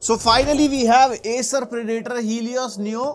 So finally we have Acer Predator Helios Neo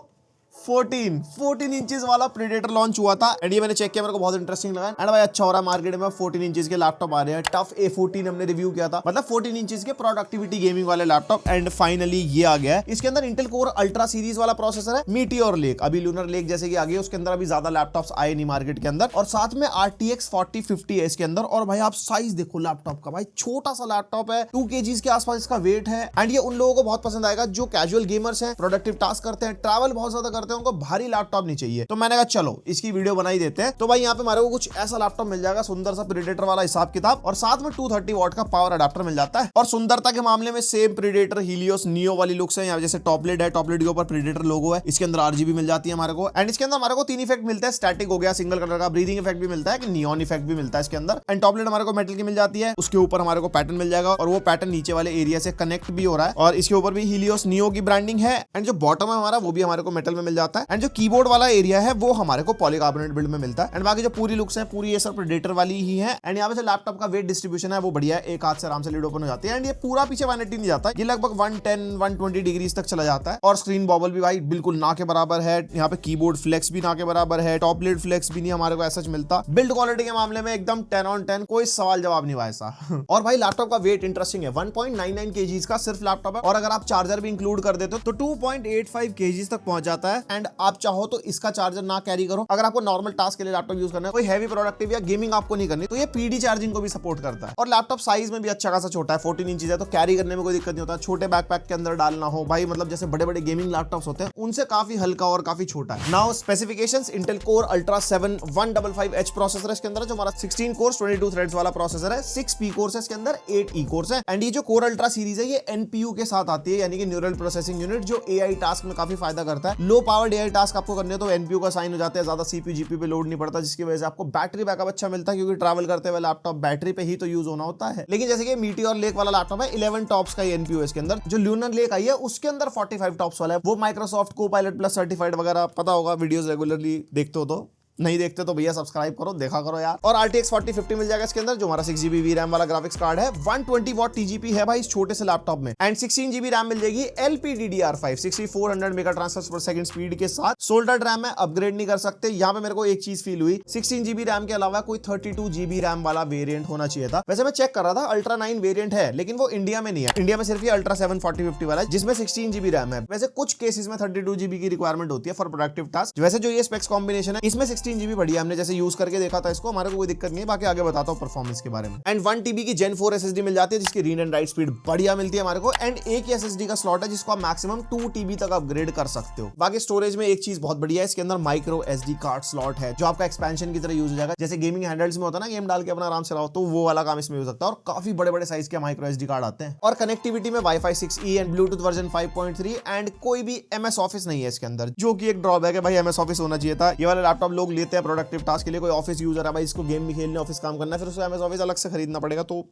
14 inches वाला predator launch हुआ था and ये मैंने चेक किया, मेरे को बहुत इंटरेस्टिंग लगा एंड भाई अच्छा हो रहा है। मार्केट में 14 इंचेस के लैपटॉप आ रहे हैं। टफ A14 हमने रिव्यू किया था, मतलब 14 इंचेस के प्रोडक्टिविटी गेमिंग वाले लैपटॉप एंड फाइनली ये आ गया है। इसके अंदर इंटेल कोर अल्ट्रा सीरीज वाला प्रोसेसर है, मीटियोर लेक अभी लूनर लेक जैसे कि आ गई, उसके अंदर अभी ज्यादा लैपटॉप्स आए नहीं मार्केट के अंदर, और साथ में RTX 4050 है इसके अंदर। और भाई आप साइज देखो लैपटॉप का, भाई छोटा सा लैपटॉप है, 2 kg के आसपास इसका वेट है एंड ये उन लोगों को बहुत पसंद आएगा जो कैजुअल गेमर्स हैं, प्रोडक्टिव टास्क करते हैं, ट्रैवल बहुत ज्यादा करते हैं, उनको भारी लैपटॉप नहीं चाहिए। तो मैंने कहा चलो इसकी वीडियो बनाई देते हैं। तो भाई यहाँ पे हमारे को कुछ ऐसा लैपटॉप मिल जाएगा, सुंदर सा प्रेडेटर वाला हिसाब किताब, और साथ में 230 वॉट का पावर अडाप्टर मिल जाता है। और सुंदरता के मामले में सेम प्रेडेटर हीलियोस नियो वाली लुक्स है। यहाँ जैसे टॉपलेट है, टॉपलेट के ऊपर प्रेडेटर लोगो है, इसके अंदर RGB मिल जाती है हमारे को एंड इसके अंदर हमारे को 3 इफेक्ट मिलते हैं। स्टैटिक हो गया, सिंगल कलर का, ब्रीदिंग इफेक्ट भी मिलता है, कि नियॉन इफेक्ट भी मिलता है इसके अंदर एंड टॉपलेट हमारे को मेटल की मिल जाती है। उसके ऊपर हमारे को पैटर्न मिल जाएगा और वो पैटर्न नीचे वाले एरिया से कनेक्ट भी हो रहा है और इसके ऊपर भी हीलियोस नियो की ब्रांडिंग है एंड जो बॉटम है हमारा वो भी हमारे को मेटल में मिल जाता है एंड जो कीबोर्ड वाला एरिया है वो हमारे को पॉलीकार्बोनेट बिल्ड में मिलता है एंड बाकी जो पूरी लुक्स है पूरी Acer प्रेडेटर वाली ही है एंड यहाँ पे लैपटॉप का वेट डिस्ट्रीब्यूशन है वो बढ़िया है, एक हाथ से आराम से लीड ओपन हो जाती है एंड ये पूरा पीछे 180 नहीं जाता, ये लगभग 110-120 डिग्री तक चला जाता है। और स्क्रीन बॉबल भी भाई बिल्कुल ना के बराबर है, यहाँ पे कीबोर्ड फ्लेक्स भी ना के बराबर है, टॉपलेट फ्लेक्स भी नहीं हमारे को ऐसा मिलता। बिल्ड क्वालिटी के मामले में एकदम 10 on 10, कोई सवाल जवाब नहीं हुआ ऐसा। और भाई लैपटॉप का वेट इंटरेस्टिंग है, 1.99 kg का सिर्फ लैपटॉप है और अगर आप चार्जर भी इंक्लूड कर देते हो तो 2.85 kg तक पहुंच जाता है एंड आप चाहो तो इसका चार्जर ना कैरी करो। अगर आपको नॉर्मल टास्क के लिए लैपटॉप यूज करना है, कोई हैवी प्रोडक्टिव या गेमिंग आपको नहीं करनी, तो ये PD चार्जिंग को भी सपोर्ट करता है। और लैपटॉप साइज में भी अच्छा खासा छोटा है, 14 इंच है, तो कैरी करने में कोई दिक्कत नहीं होता। छोटे बैकपैक के अंदर डालना हो भाई, मतलब जैसे बड़े बड़े गेमिंग लैपटॉप्स होते हैं उनसे काफी हल्का और काफी छोटा है। Now specifications, Intel core ultra 7 155H processor है इसके अंदर, जो हमारा 16 कोर्स 22 थ्रेड्स वाला प्रोसेसर है। 6 P कोर्स है इसके अंदर, 8 E कोर्स है एंड ये जो कोर अल्ट्रा सीरीज है ये NPU के साथ आती है, यानी कि न्यूरल प्रोसेसिंग यूनिट, जो AI टास्क में काफी फायदा करता है। लो पावर्ड AI टास्क आपको करने तो NPU का साइन हो जाता है, ज्यादा CPU GPU पे लोड नहीं पड़ता, जिसकी वजह से आपको बैटरी बैकअप अच्छा मिलता है, क्योंकि ट्रैवल करते हुए लैपटॉप बैटरी पे ही तो यूज होना होता है। लेकिन जैसे कि मीटियोर लेक वाला लैपटॉप है, 11 टॉप्स का NPU है इसके अंदर। जो लूनर लेक आई है उसके अंदर 45 टॉप्स वाला है, वो माइक्रोसॉफ्ट कोपायलट प्लस सर्टिफाइड वगैरह, पता होगा वीडियोस रेगुलरली देखते हो, तो नहीं देखते तो भैया सब्सक्राइब करो, देखा करो यार। और RTX 4050 मिल जाएगा इसके अंदर, जो हमारा 6GB VRAM वाला ग्राफिक्स कार्ड है। 120 वॉट TGP है भाई इस छोटे से लैपटॉप में एंड 16GB RAM मिल जाएगी LPDDR5 6400 मेगा ट्रांसफर्स पर सेकंड स्पीड के साथ। सोल्डर्ड रैम है, अपग्रेड नहीं कर सकते। यहाँ पे मेरे को एक चीज फील हुई, 16GB RAM के अलावा कोई 32GB RAM वाला वेरिएंट होना चाहिए था। वैसे मैं चेक कर रहा था, अल्ट्रा 9 वेरिएंट है लेकिन वो इंडिया में नहीं है, इंडिया में सिर्फ ये अल्ट्रा 7 4050 वाला है जिसमें 16GB RAM है। वैसे कुछ केसेस में 32GB की रिक्वायरमेंट होती है फॉर प्रोडक्टिव टास्क। वैसे जो ये स्पेक्स कॉम्बिनेशन है इसमें 16GB बढ़िया, हमने जैसे यूज करके देखा था इसको, हमारे को कोई दिक्कत नहीं है। बाकी आगे बताता हूं परफॉर्मेंस के बारे में। एंड 1 TB की Gen 4 SSD मिल जाती है, जिसकी रीड एंड राइट स्पीड बढ़िया मिलती है हमारे को एंड एक ही SSD का स्लॉट है जिसको आप मैक्सिमम 2 TB तक अपग्रेड कर सकते हो। बाकी स्टोरेज में एक चीज बहुत बढ़िया है, इसके अंदर माइक्रो SD कार्ड स्लॉट है, जो आपका एक्सपेंशन की तरह यूज हो जाएगा। जैसे गेमिंग हैंडल्स में होता है ना, गेम डाल के अपना आराम से रहो, तो वो वाला काम इसमें हो सकता है। और काफी बड़े बड़े साइज के माइक्रो SD कार्ड आते हैं। और कनेक्टिविटी में Wi-Fi 6E and Bluetooth version 5.3 and कोई भी MS ऑफिस नहीं है इसके अंदर, जो कि एक ड्रॉबैक है। भाई MS ऑफिस होना चाहिए था। ये वाले लैपटॉप लोग लेते हैं प्रोडक्टिव टास्क के लिए, कोई ऑफिस यूजर है भाई, इसको गेम भी खेलने, ऑफिस काम करना है, फिर उसको MS ऑफिस अलग से खरीदना पड़ेगा, तो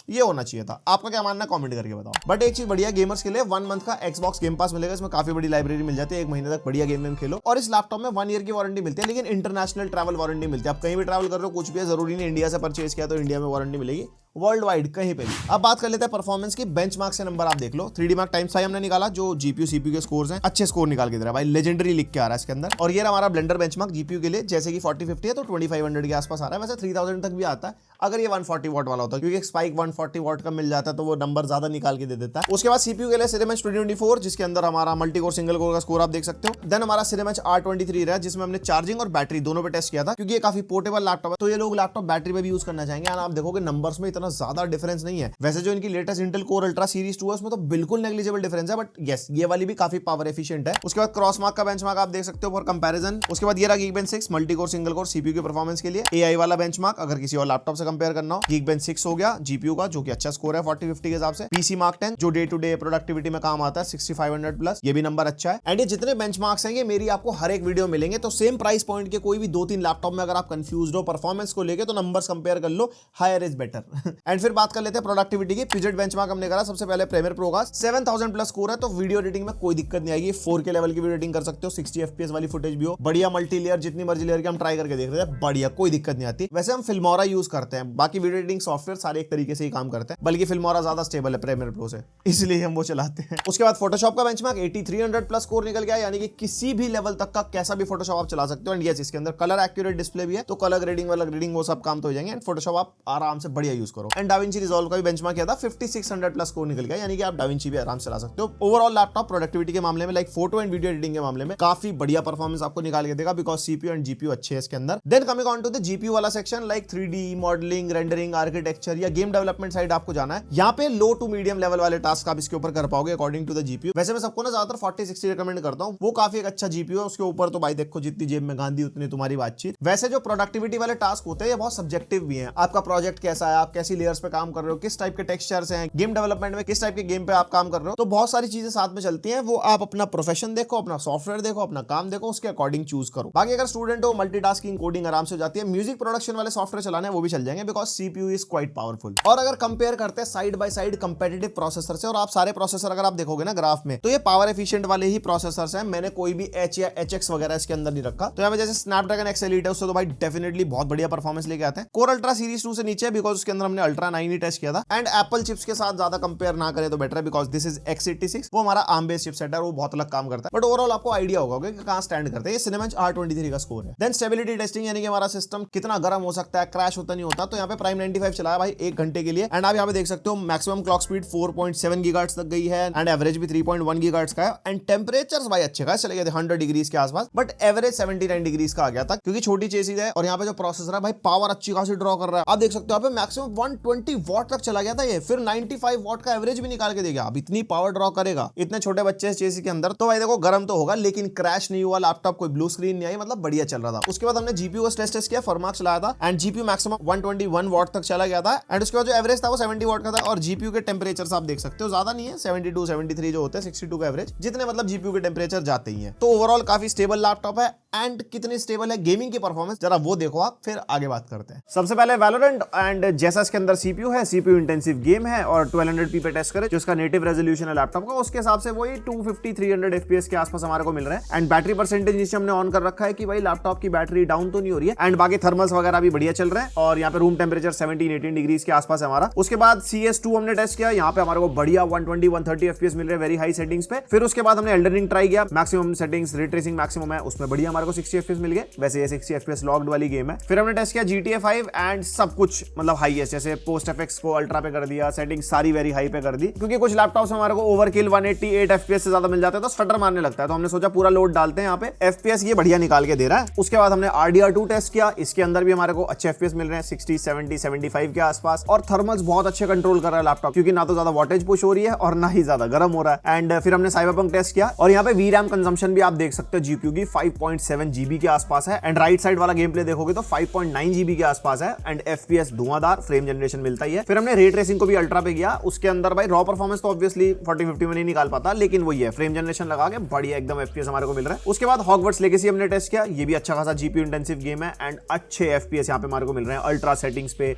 ये होना चाहिए था। आपका क्या मानना है कमेंट करके बताओ। बट एक चीज बढ़िया, गेमर्स के लिए 1 मंथ का Xbox गेम पास मिलेगा, इसमें काफी बड़ी लाइब्रेरी मिल जाती है, 1 महीने तक बढ़िया गेम खेलो। और इस लैपटॉप में 1 ईयर की वारंटी मिलती है, लेकिन इंटरनेशनल ट्रैवल वारंटी मिलती है। आप कहीं भी ट्रैवल कर रहे हो, कुछ भी है, जरूरी नहीं इंडिया से परचेज किया तो इंडिया में वारंटी मिलेगी, वर्ल्ड वाइड कहीं पे भी। अब बात कर लेते हैं परफॉर्मेंस की। बेंचमार्क से नंबर आप देख लो, 3D Mark Times हमने निकाला, जो GPU CPU के स्कोर्स हैं, अच्छे स्कोर निकाल के दे रहा है भाई, लेजेंडरी लिख के आ रहा है इसके अंदर। और ये हमारा ब्लेंडर बेंचमार्क GPU के लिए, जैसे कि 4050 है तो 2500 के आसपास आ रहा है, वैसे 3000 तक भी आता है अगर ये 140 वॉट वाला होता है, क्योंकि एक स्पाइक 140 वॉट का मिल जाता है तो वो नंबर ज्यादा निकाल के दे देता है। उसके बाद CPU के लिए Cinebench 2024, जिसके अंदर हमारा मल्टी कोर सिंगल कोर का स्कोर आप देख सकते हो। देन हमारा Cinebench R23 रहा, जिसमें हमने चार्जिंग और बैटरी दोनों पे टेस्ट किया था, क्योंकि ये काफी पोर्टेबल लैपटॉप है, तो ये लोग लैपटॉप बैटरी पे भी यूज करना चाहेंगे। आप देखोगे नंबर्स में इतना ज्यादा डिफरेंस नहीं है। वैसे जो इनकी latest Intel core ultra series 2 है उसमें तो बिल्कुल नेग्लिजिबल डिफरेंस है, बट यस ये वाली भी काफी पावर एफिशिएंट है। उसके बाद क्रॉसमार्क का बेंचमार्क आप देख सकते हो फॉर कंपैरिजन। उसके बाद ये रहा Geekbench 6 multi core single core CPU की परफॉर्मेंस के लिए। AI वाला बेंचमार्क अगर किसी और लैपटॉप से कंपेयर करना हो, Geekbench 6 हो गया GPU का, जो कि अच्छा स्कोर है 4050 के हिसाब से। PC Mark 10 जो डे टू डे प्रोडक्टिविटी में काम आता है 6500 प्लस, ये भी नंबर अच्छा है। एंड ये जितने बेंचमार्क्स हैं ये मेरी आपको हर एक वीडियो मिलेंगे, तो सेम प्राइस पॉइंट के कोई भी 2-3 लैपटॉप में अगर आप कंफ्यूज्ड हो परफॉर्मेंस को लेके, तो नंबर्स कंपेयर कर लो, हायर इज बेटर। एंड फिर बात कर लेते हैं प्रोडक्टिविटी की। पिजेट बेंचमार्क हमने करा सबसे पहले प्रीमियर प्रो का 7000 प्लस स्कोर है, तो वीडियो एडिटिंग में कोई दिक्कत नहीं आएगी। 4K लेवल की वीडियो एडिटिंग कर सकते हो, 60 FPS वाली फुटेज भी हो, बढ़िया मल्टी लेयर जितनी मर्जी लेयर की हम ट्राई करके देख रहे हैं, बढ़िया कोई दिक्कत नहीं आती। वैसे हम फिल्मोरा यूज करते हैं, बाकी वीडियो एडिटिंग सॉफ्टवेयर सारे एक तरीके से ही काम करते हैं, बल्कि फिल्मोरा ज्यादा स्टेबल है प्रीमियर प्रो से, इसलिए हम वो चलाते हैं। उसके बाद फोटोशॉप का बेंचमार्क 8300 प्लस स्कोर निकल गया, यानी कि किसी भी लेवल तक का कैसा भी फोटोशॉप आप चला सकते हो। एंड यस, इसके अंदर कलर एक्यूरेट डिस्प्ले भी है, तो कलर ग्रेडिंग वाला ग्रेडिंग वो सब काम तो हो जाएंगे। एंड फोटोशॉप आप आराम से बढ़िया यूज करो। एंड डाविंची रिजॉल्व का भी बेंचमार्क किया था, 5600 प्लस स्कोर निकल गया, यानी कि आप डाविंची भी आराम से चला सकते हो। ओवरऑल लैपटॉप प्रोडक्टिविटी के मामले में, like photo and video editing के मामले में काफी बढ़िया परफॉर्मेंस आपको निकाल के देगा, बिकॉज सीपीयू एंड जीपीयू अच्छे हैं इसके अंदर। Then coming on to the GPU वाला section, like 3D modelling, rendering, architecture या गेम डेवलपमेंट साइड आपको जाना है, यहाँ पे लो टू मीडियम लेवल वाले टास्क आप इसके ऊपर कर पाओगे अकॉर्डिंग टू द जीपीयू। वैसे मैं सबको ना ज्यादातर 4060 रिकमेंड करता हूँ, वो काफी एक अच्छा जीपीयू है। उसके ऊपर तो भाई देखो जितनी जेब में गांधी उतनी तुम्हारी बातचीत। वैसे जो प्रोडक्टिविटी वाले टास्क होते हैं ये बहुत सब्जेक्टिव भी हैं। आपका प्रोजेक्ट कैसा है, आप कैसी लेयर्स पे काम कर रहे हो, किस टाइप के टेक्सचर्स हैं, गेम डेवलपमेंट में किस टाइप के गेम पे आप काम कर रहे हो, तो बहुत सारी चीजें साथ में चलती हैं। वो आप अपना प्रोफेशन देखो, अपना सॉफ्टवेयर देखो, अपना काम देखो, उसके अकॉर्डिंग चूज करो। बाकी अगर स्टूडेंट हो, मल्टीटास्किंग कोडिंग आराम से हो जाती है। म्यूजिक प्रोडक्शन वाले सॉफ्टवेयर चलाने वो भी चल जाएंगे, because CPU is quite powerful. और अगर कंपेयर करते हैं side by side competitive processor से, और आप सारे प्रोसेसर अगर आप देखोगे ना ग्राफ में, तो ये पावर एफिशिएंट वाले ही प्रोसेसर्स हैं। मैंने कोई भी एच या HX वगैरह इसके अंदर नहीं रखा। तो यहाँ पे जैसे स्नैपड्रैगन X Elite है, उससे तो भाई डेफिनेटली बहुत बढ़िया परफॉर्मेंस लेके आते हैं। कोर अल्ट्रा सीरीज 2 से नीचे है, बिकॉज उसके अंदर हमने अल्ट्रा 9 ही टेस्ट किया था। एंड एप्पल चिप्स के साथ ज्यादा कंपेयर ना करें तो बेटर है, बिकॉज दिस इज X86, वो हमारा ARM बेस्ड चिपसेट है, वो बहुत अलग काम करता है। बट ओवरऑल आपको आइडिया होगा कि कहां स्टैंड करते हैं। ये Cinebench R23 का स्कोर है। देन स्टेबिलिटी टेस्टिंग, यानी कि हमारा सिस्टम कितना गर्म हो सकता है, क्रैश होता नहीं होता। तो यहाँ पे प्राइम 95 चलाया भाई 1 घंटे के लिए। एंड आप यहाँ पे देख सकते हो मैक्सिमम क्लॉक स्पीड 4.7 गीगाहर्ट्ज तक गई है, एंड एवरेज भी 3.1 गीगाहर्ट्ज का है। एंड टेम्परेचर्स भाई अच्छे खास चले गए थे 100 डिग्रीज के आसपास, बट एवरेज 79 डिग्रीज का आ गया था, क्योंकि छोटी चेसिस है। और यहाँ पे जो प्रोसेसर है भाई पावर अच्छी खासी ड्रॉ कर रहा है। आप देख सकते हो यहाँ पे मैक्सिमम 120 वॉट तक चला गया था ये, फिर 95 वॉट का एवरेज भी निकाल के देगा। अब इतनी पावर ड्रॉ करेगा इतने छोटे बच्चे चेसिस के अंदर, तो भाई देखो गर्म तो होगा, लेकिन क्रैश नहीं हुआ लैपटॉप, कोई ब्लू स्क्रीन नहीं आई, मतलब बढ़िया चल रहा था। उसके बाद हमने जीपीयू का टेस्ट किया, फॉर्मार्क चलाया था, एंड जीपीयू मैक्सिमम 121 वॉट तक चला गया था। एंड उसके बाद जो एवरेज था वो 70 वॉट का था। और जीपीयू के टेम्परेचर आप देख सकते हो ज्यादा नहीं है, 72 73 जो होते हैं, 62 का एवरेज, जितने मतलब जीपीयू के टेम्परेचर जाते ही हैं। तो ओवरऑल काफी स्टेबल लैपटॉप है। एंड कितनी स्टेबल है गेमिंग की परफॉर्मेंस, जरा वो देखो आप, फिर आगे बात करते हैं। सबसे पहले वैलोरेंट, एंड जैसा इसके अंदर सीपीयू है, सीपीयू इंटेंसिव गेम है, और 1200p पे टेस्ट करे, जो इसका नेटिव रेजोल्यूशन है लैपटॉप का, उसके हिसाब से वही 250-300 FPS के आसपास हमारे को मिल रहा है। एंड बैटरी परसेंटेज नीचे हमने ऑन कर रखा है कि भाई लैपटॉप की बैटरी डाउन तो नहीं हो रही है। एंड बाकी थर्मल्स वगैरह भी बढ़िया चल रहे हैं। और यहाँ पे रूम टेम्परेचर 17-18 डिग्रीज के आसपास है हमारा। उसके बाद CS2 हमने टेस्ट किया, यहाँ पे हमारे को बढ़िया 120-130 FPS मिल रहे हैं वेरी हाई सेटिंग्स पे। फिर उसके बाद हमने एल्डन रिंग ट्राई किया, maximum settings, ray tracing maximum है, उसमें बढ़िया हमारे को 60 FPS मिल गए। वैसे ये 60 FPS लॉक्ड वाली गेम है। फिर हमने टेस्ट किया GTA 5, एंड सब कुछ मतलब हाईएस्ट, जैसे पोस्ट एफेक्ट्स को अल्ट्रा पे कर दिया, सेटिंग सारी वेरी हाई पे कर दी, क्योंकि कुछ लैपटॉप्स में हमारे को ओवरकिल 188 FPS से ज्यादा मिल जाते हैं तो स्टटर मारने लगता है। तो हमने सोचा पूरा लोड डालते हैं, यहाँ पे FPS ये बढ़िया निकाल के दे रहा है। उसके बाद हमने RDR2 टेस्ट किया, इसके अंदर भी हमारे को अच्छे FPS मिल रहे हैं 60, 70, 75 के आसपास। और थर्मल्स बहुत अच्छे कंट्रोल कर रहा है लैपटॉप, क्योंकि ना तो ज्यादा वोल्टेज पुश हो रही है और ना ही ज्यादा गर्म हो रहा है। एंड फिर हमने साइबरपंक टेस्ट किया, और यहाँ पे VRAM कंजम्पशन भी आप देख सकते हो जीपीयू की 5.7 GB के आसपास है। एंड राइट साइड वाला गेम प्ले देखोगे तो 5.9 GB के आसपास है। And FPS Dhuandhar, frame generation मिलता ही है। फिर हमने रे ट्रेसिंग को भी अल्ट्रा पे किया, उसके अंदर भाई रॉ परफॉर्मेंस तो ऑब्वियसली 40-50 में नहीं निकाल पाता, लेकिन वही है फ्रेम जनरेशन लगा के बढ़िया एकदम FPS हमारे को मिल रहा है। उसके बाद हॉगवर्ट्स लेगेसी हमने टेस्ट किया, ये भी अच्छा खासा जीपीयू इंटेंसिव गेम है, एंड अच्छे FPS यहाँ पे हमारे को मिल रहे हैं अल्ट्रा सेटिंग्स पे,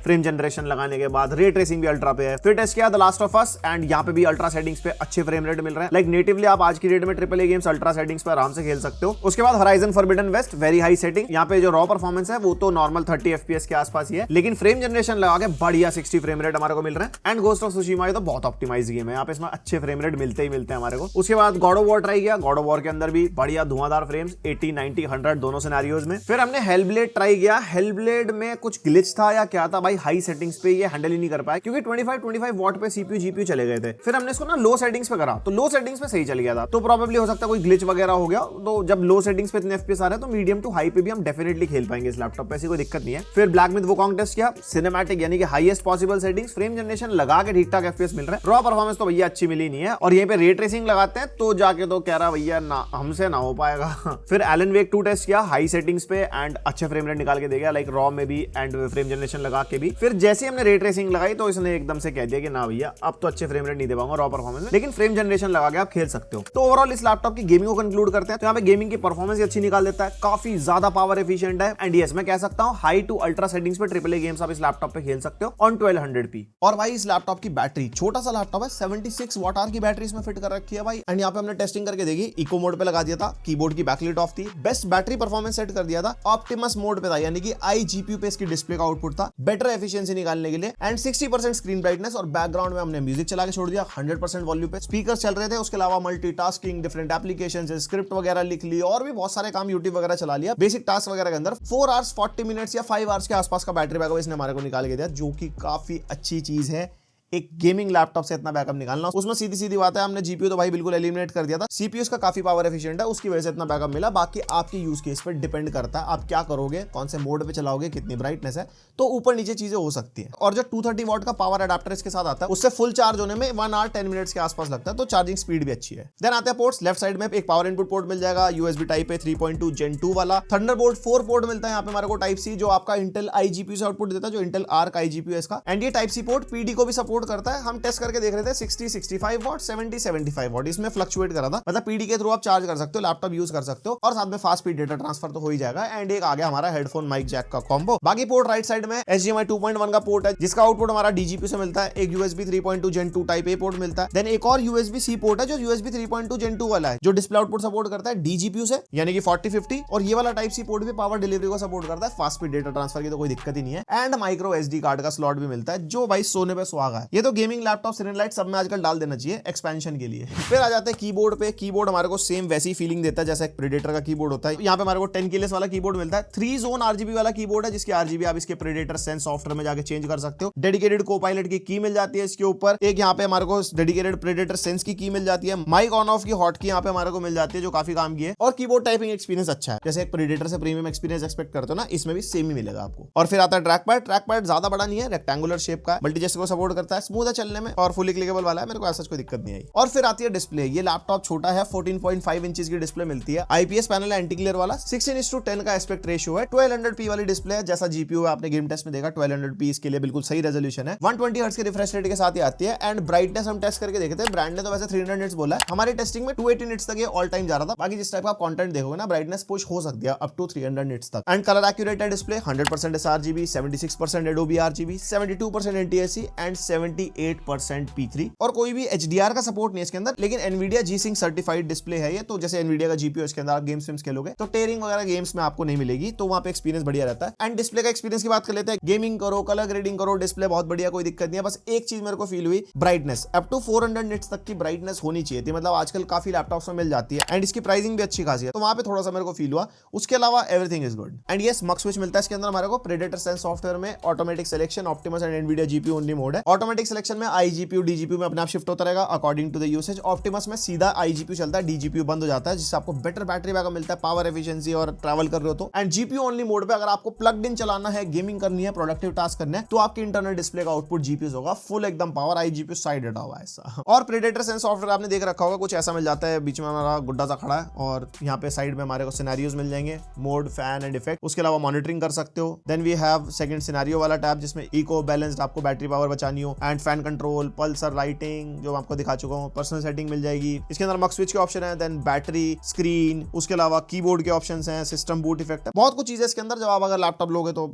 फ्रेम जनरेशन लगाने के बाद रे ट्रेसिंग भी अल्ट्रा पे है। फिर टेस्ट किया the last of us, and यहाँ पे भी अल्ट्रा सेटिंग्स पे अच्छे फ्रेम रेट मिल रहे हैं। लाइक नेटिवली आप आज की डेट में AAA गेम्स अल्ट्रा सेटिंग्स पे आराम से खेल सकते हो। उसके बाद Horizon Forbidden West, very high setting, यहाँ पे जो रॉ परफॉर्मेंस है वो तो नॉर्मल 30 FPS के आसपास ही है, लेकिन फ्रेम जनरेशन लगा के बढ़िया 60 फ्रेम रेट हमारे को मिल रहा है। एंड गोस्ट ऑफ सुशीमा तो बहुत ऑप्टिमाइज गेम है, यहाँ पे इसमें अच्छे फ्रेम रेट मिलते ही मिलते हैं हमारे को। उसके बाद गॉड ऑफ वॉर ट्राई किया, गॉड ऑफ वॉर के अंदर भी बढ़िया धुआंधार फ्रेम्स 80, 90, 100 दोनों सिनेरियोज में। फिर हमने हेलब्लेड ट्राई किया, हेलब्लेड में कुछ ग्लिच था या क्या था भाई, हाई सेटिंग्स पे ये हैंडल ही नहीं कर पाया, क्योंकि 25 वॉट पे सीपीयू जीपीयू चले गए थे। फिर हमने इसको ना लो सेटिंग्स पे करा, तो लो सेटिंग्स पे सही चल गया था। तो प्रोबेबली हो सकता है कोई ग्लिच वगैरह हो गया, तो जब लो सेटिंग्स पे इतने FPS आ रहे हैं तो मीडियम टू हाई पे भी हम डेफिनेटली खेल पाएंगे इस लैपटॉप पे, ऐसी कोई दिक्कत नहीं है। फिर ब्लैक मिथ वुकोंग टेस्ट किया, सिनेमैटिक यानी कि highest possible settings, frame generation लगा के ठीक ठाक FPS मिल रहा है। रॉ परफॉर्मेंस तो भैया अच्छी मिली नहीं है, और यहीं पे रे ट्रेसिंग लगाते हैं तो जाके तो कह रहा भैया ना हमसे ना हो पाएगा। फिर एलन वेक 2 टेस्ट किया हाई सेटिंग्स पे, एंड अच्छे फ्रेम रेट निकाल के देगा, लाइक रॉ में भी एंड फ्रेम जनरेशन लगा के भी। फिर जैसे हमने रे ट्रेसिंग लगाई तो इसने एकदम से कह दिया कि ना भैया अब तो अच्छे फ्रेम रेट नहीं दे पाऊंगा रॉ परफॉर्मेंस में, लेकिन फ्रेम जनरेशन लगा के आप खेल सकते हो। तो ओवरऑल इस लैपटॉप की गेमिंग को कंक्लूड करते हैं, तो यहाँ पे गेमिंग की परफॉर्मेंस अच्छी निकाल देता है, काफी ज्यादा पावर एफिशिएंट है। एंड यस मैं कह सकता हूँ हाई टू अल्ट्रा सेटिंग्स पे AAA गेम्स आप इस लैपटॉप पे खेल सकते सकते हो ऑन 1200p। और भाई इस लैपटॉप की बैटरी, छोटा सा लैपटॉप है, 76 वाट आवर की बैटरी इसमें फिट कर रखी है भाई। एंड यहाँ पे हमने टेस्टिंग करके देखी, इको मोड पे लगा दिया था, कीबोर्ड की बैकलाइट ऑफ थी, बेस्ट बैटरी परफॉर्मेंस सेट कर दिया था, ऑप्टिमस मोड पे था, यानी कि iGPU पे इसकी डिस्प्ले का आउटपुट था बेटर एफिशिएंसी निकालने के लिए। एंड 60% स्क्रीन ब्राइटनेस, और बैकग्राउंड में हमने म्यूजिक चला के छोड़ दिया 100% वॉल्यूम पे, स्पीकर चल रहे थे। उसके अलावा मल्टीटास्किंग, डिफरेंट एप्लीकेशंस, स्क्रिप्ट वगैरह लिख ली, और भी बहुत सारे काम यूट्यूब वगैरह चला लिया बेसिक टास्क वगैरह के अंदर। 4 आवर्स 40 मिनट्स या 5 आवर्स के आसपास का बैटरी बैकअप इसने हमारे को निकाल के दिया, जो कि काफी अच्छी चीज है एक गेमिंग लैपटॉप से इतना बैकअप निकालना। उसमें सीधी सीधी बात है, हमने जीपीयू तो भाई बिल्कुल एलिमिनेट कर दिया था, सीपीयू इसका काफी पावर एफिशिएंट है, उसकी वजह से इतना बैकअप मिला। बाकी आपके यूज केस पर डिपेंड करता है, आप क्या करोगे, कौन से मोड पे चलाओगे, कितनी ब्राइटनेस है, तो ऊपर नीचे चीजें हो सकती है। और जो 230 वॉट का पावर अडाप्टर इसके साथ आता है, उससे फुल चार्ज होने में 1 आवर 10 मिनट्स के आसपास लगता है, तो चार्जिंग स्पीड भी अच्छी है। देन आते हैं पोर्ट्स। लेफ्ट साइड में एक पावर इनपुट पोर्ट मिल जाएगा, यूएसबी टाइप है 3.2 Gen 2 वाला, थंडरबोल्ट 4 पोर्ट मिलता है यहाँ पे हमारे को, टाइप सी जो आपका इंटेल iGPU से आउटपुट देता है, जो इंटेल आर्क iGPU है इसका। एंड ये टाइप सी पोर्ट पीडी को भी सपोर्ट करता है। हम टेस्ट करके देख रहे थे 60-65 वॉट, 70-75 वॉट, इसमें फ्लक्चुएट करा था, मतलब पीडी के थ्रू आप चार्ज कर सकते हो, लैपटॉप यूज कर सकते हो, और साथ में फास्ट स्पीड डेटा ट्रांसफर तो हो ही जाएगा। एंड एक आ गया हमारा हेडफोन माइक जैक का कॉम्बो। बाकी पोर्ट राइट साइड में HDMI 2.1 का पोर्ट है, जिसका आउटपुट हमारा DGPU से मिलता है। एक USB 3.2 Gen 2 type A port मिलता है। देन एक और USB-C पोर्ट है, जो USB 3.2 Gen 2 वाला है, जो डिस्प्ले आउटपुट सपोर्ट करता है DGPU से, यानी कि 4050। और ये वाला टाइप सी पोर्ट भी पावर डिलीवरी को सपोर्ट करता है, फास्ट स्पीड डेटा ट्रांसफर की तो कोई दिक्कत ही नहीं है। एंड माइक्रो SD कार्ड का स्लॉट भी मिलता है, जो भाई सोने पे सुहागा है। ये तो गेमिंग लैपटॉप, सिनेलाइट सब में आजकल डाल देना चाहिए एक्सपेंशन के लिए। फिर आ जाते हैं कीबोर्ड पे। कीबोर्ड हमारे को सेम वैसी फीलिंग देता है जैसे एक प्रेडेटर का कीबोर्ड होता है। यहाँ पे हमारे को 10 keyless वाला कीबोर्ड मिलता है। 3 zone RGB वाला कीबोर्ड है, जिसकी RGB आप इसके प्रेडेटर सेंस सॉफ्टवेयर में जाके चेंज कर सकते हो। डेडिकेटेड कोपायलट की की मिल जाती है इसके ऊपर। एक यहाँ पे हमारे को डेडिकेटेड प्रेडेटर सेंस की की मिल जाती है। माइक ऑन ऑफ की हॉट की यहाँ पे हमारे को मिल जाती है, जो काफी काम की है। और कीबोर्ड टाइपिंग एक्सपीरियंस अच्छा है, जैसे एक प्रेडेटर से प्रीमियम एक्सपीरियंस एक्सपेक्ट करते हो ना, इसमें भी सेम ही मिलेगा आपको। और फिर आता है ट्रैक पैड। ट्रैक पैड ज्यादा बड़ा नहीं है, रेक्टेंगुलर शेप का है, मल्टीजेस्ट को सपोर्ट करता है, स्मूथ है चलने में, और फुली क्लिकेबल वाला है, मेरे को ऐसा कोई दिक्कत नहीं आई। और फिर आती है डिस्प्ले। ये लैपटॉप छोटा है, 14.5 इंचेस की डिस्प्ले मिलती है, IPS पैनल है, एंटी ग्लेयर वाला, 16:10 का एस्पेक्ट रेशियो है, 1200p वाली डिस्प्ले है, जैसा GPU है आपने गेम टेस्ट में देखा 1200p इसके लिए बिल्कुल सही रेजोल्यूशन है। 120 हर्ट्ज के रिफ्रेश रेट के साथ ही आती है। एंड ब्राइटनेस हम टेस्ट करके देखते हैं, ब्रांड ने तो वैसे 300 निट्स बोला है, हमारी टेस्टिंग में 280 निट्स तक ये ऑल टाइम जा रहा था। बाकी जिस टाइप का कंटेंट देखोगे ना, ब्राइटनेस पुश हो सकती है अप टू 300 निट्स तक। एंड कलर एक्यूरेट है display, 100% sRGB, 76% Adobe RGB, 72% NTSC and 78% P3। और कोई भी HDR का सपोर्ट नहीं है इसके अंदर, लेकिन Nvidia G-Sync सर्टिफाइड डिस्प्ले है ये, तो जैसे Nvidia का GPU इसके अंदर आप गेम्स खेलोगे तो टेयरिंग वगैरह गेम्स में आपको नहीं मिलेगी, तो वहां पे एक्सपीरियंस बढ़िया रहता है। एंड डिस्प्ले का एक्सपीरियंस की बात कर लेते हैं, गेमिंग करो, कलर ग्रेडिंग करो, डिस्प्ले बहुत बढ़िया, कोई दिक्कत नहीं है। बस एक चीज मेरे को फील हुई, ब्राइटनेस अप टू 400 निट्स तक की ब्राइटनेस होनी चाहिए थी, मतलब आजकल काफी लैपटॉप्स में मिल जाती है, एंड इसकी प्राइसिंग भी अच्छी खासी है, तो वहां पे थोड़ा सा मेरे को फील हुआ। उसके अलावा everything is good. And yes, mux switch मिलता है इसके अंदर हमारे को, प्रेडेटर सेंस सॉफ्टवेयर में automatic selection, Optimus and Nvidia GPU only mode है। ऑटोमेटिक सिलेक्शन में iGPU DGPU में अपने आप शिफ्ट होता रहेगा according to the usage. Optimus में सीधा iGPU चलता है, DGPU बंद हो जाता है, जिससे आपको बेटर बैटरी बैकअप मिलता है, पावर एफिशिएंसी, और ट्रैवल कर रहे हो तो। एंड GPU ओनली मोड पे अगर आपको प्लग्ड इन चलाना है, गेमिंग करनी है, प्रोडक्टिव टास्क करना है, तो आपके इंटरनल डिस्प्ले का आउटपुट GPU होगा फुल एकदम पावर, iGPU साइड हटा हुआ ऐसा। और प्रेडेटर सेंस सॉफ्टवेयर आपने देख रखा होगा, कुछ ऐसा मिल जाता है, बीच में हमारा गुड्डा सा खड़ा है, और यहाँ पे साइड में हमारे को सिनेरियोज मिल जाएंगे, मोड, फैन एंड इफेक्ट। उसके अलावा मॉनिटरिंग कर सकते हो। Then we have second scenario वाला टैब, जिसमें इको बैलेंस्ड आपको बैटरी पावर बचानी हो, and fan control, Pulsar lighting जो आपको दिखा चुका हूँ, पर्सनल सेटिंग मिल जाएगी। इसके अंदर मक स्विच के ऑप्शन है, देन बैटरी, स्क्रीन, उसके अलावा कीबोर्ड के ऑप्शंस हैं, सिस्टम बूट इफेक्ट है, बहुत कुछ चीजें इसके अंदर। जब आप अगर लैपटॉप लोगे तो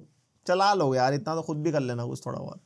चला लोगे यार, इतना तो खुद भी कर लेना कुछ थोड़ा बहुत,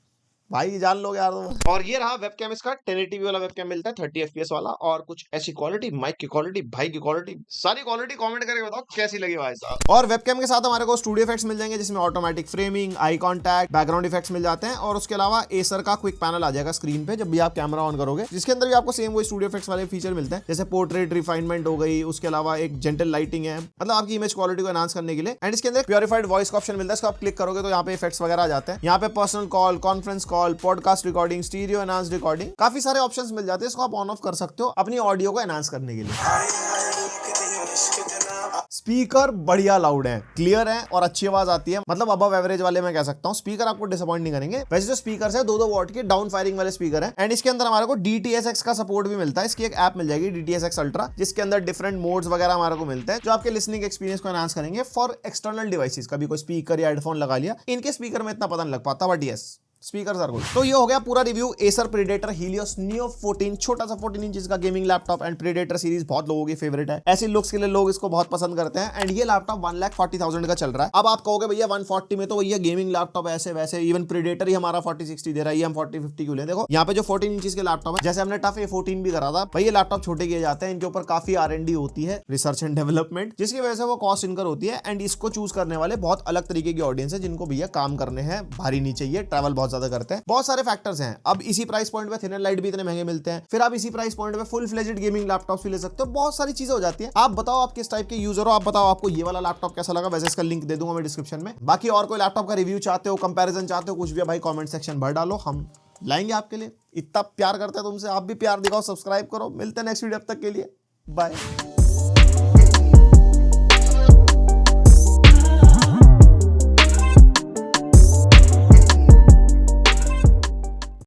भाई जान लोगे यार तो। और ये रहा वेबकैम इसका, 1080p वाला वेबकैम मिलता है, 30 FPS वाला, और कुछ ऐसी क्वालिटी, माइक की क्वालिटी, भाई की क्वालिटी, सारी क्वालिटी कमेंट करके बताओ कैसी लगी भाई साहब। और वेबकैम के साथ हमारे को स्टूडियो इफेक्ट्स मिल जाएंगे, जिसमें automatic framing, eye contact, background effects मिल जाते हैं। और उसके अलावा एसर का क्विक पैनल आ जाएगा स्क्रीन पे जब भी आप कैमरा ऑन करोगे, जिसके अंदर भी आपको सेम वही स्टूडियो इफेक्ट्स वाले फीचर मिलते हैं, जैसे पोर्ट्रेट रिफाइनमेंट हो गई, उसके अलावा एक जेंटल लाइटिंग है, मतलब आपकी इमेज क्वालिटी को एनहांस करने के लिए। एंड इसके अंदर प्योरीफाइड वॉइस का ऑप्शन मिलता है, इसको आप क्लिक करोगे तो यहाँ पे इफेक्ट्स वगैरह आ जाते हैं। यहाँ पे personal call, conference call, podcast recording, stereo enhance recording, काफी सारे ऑप्शंस मिल जाते हैं, इसको आप ऑन ऑफ कर सकते हो अपनी ऑडियो को एनहांस करने के लिए। स्पीकर बढ़िया लाउड है, क्लियर है और अच्छी आवाज आती है, मतलब अबव एवरेज वाले मैं कह सकता हूँ। स्पीकर आपको डिसअपॉइंट नहीं करेंगे। वैसे जो स्पीकर है 2-2 वॉट के डाउन फायरिंग वाले स्पीकर है। एंड इसके अंदर हमारे को DTSX का सपोर्ट भी मिलता है, इसकी एक ऐप मिल जाएगी DTSX अल्ट्रा, जिसके अंदर डिफरेंट मोड्स वगैरह हमारे को मिलते हैं, जो आपके लिसनिंग एक्सपीरियंस को एनहांस करेंगे फॉर एक्सटर्नल डिवाइसेस। कभी कोई स्पीकर या हेडफोन लगा लिया, इनके स्पीकर में इतना पता नहीं लग पाता, but yes speaker are good. तो ये हो गया पूरा review Acer Predator Helios Neo 14, छोटा सा 14 इंचेस का gaming laptop. And Predator series बहुत लोगों की फेवरेट है, ऐसी लुक्स के लिए लोग इसको बहुत पसंद करते हैं। एंड ये लैपटॉप 1,40,000 का चल रहा है। अब आप कहोगे भैया 140 में तो भैया गेमिंग लैपटॉप ऐसे वैसे, इवन प्रेडेटर ही हमारा 4060 दे रहा है, ये हम 4050 क्यों ले। देखो यहाँ पे जो 14 इंचेस के लैपटॉप है, जैसे हमने टफ A14 भी करा था भाई, ये लैपटॉप छोटे किए जाते हैं, इनके ऊपर काफी R&D होती है, रिसर्च एंड डेवलपमेंट, जिसकी वजह से वो कॉस्ट इनकर होती है। एंड इसको चूज करने वाले बहुत अलग तरीके की ऑडियंस है, जिनको भैया काम करने हैं, भारी नहीं चाहिए, ट्रैवल बहुत ज्यादा करते हैं, बहुत सारे फैक्टर्स हैं। अब इसी प्राइस पॉइंट पे थिनर लाइट भी इतने महंगे मिलते हैं, फिर आप इसी प्राइस पॉइंट पे फुल फ्लेजेड गेमिंग लैपटॉप्स भी ले सकते हो, बहुत सारी चीजें हो जाती है। आप बताओ आप किस टाइप के यूजर हो, आप बताओ आपको ये वाला लैपटॉप कैसा लगा, वैसे इसका लिंक दे दूंगा मैं डिस्क्रिप्शन में। बाकी और कोई लैपटॉप का रिव्यू चाहते हो, कंपैरिजन चाहते हो, कुछ भी भाई कमेंट सेक्शन भर डालो, हम लाएंगे आपके लिए। इतना प्यार करते हैं तुमसे, आप भी प्यार दिखाओ, सब्सक्राइब करो। मिलते हैं नेक्स्ट वीडियो, अब तक के लिए बाय।